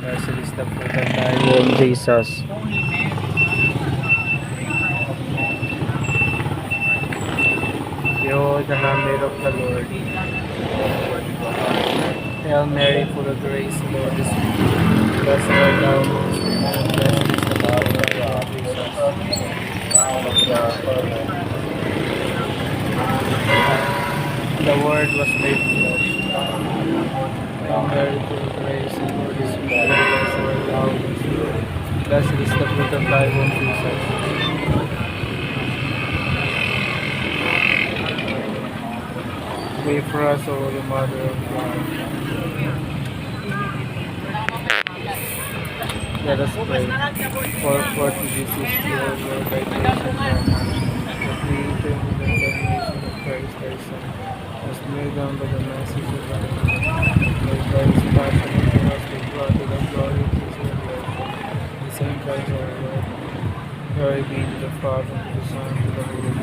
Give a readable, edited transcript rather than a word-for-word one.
Blessed is the fruit of thy womb, Jesus. Behold the handmaid of the Lord. Hail Mary, full of grace, the Lord is with thee. Blessed art thou amongst women, and blessed is the fruit of thy womb, Jesus. The Word was made flesh. Hail Mary, full of grace, the Lord is with thee. Blessed art thou amongst women. Blessed is the fruit of thy womb, Jesus. Pray for us, O Holy Mother of God. Let us pray. For forth Jesus is the Lord, thy grace and promise, that we enter into the damnation of Christ thy Son, was made down by the mercies of God, made by his passion and for us with blood to the glory of his resurrection, the same Christ our Lord. Glory be to the Father, and to the Son, and to the Holy Ghost.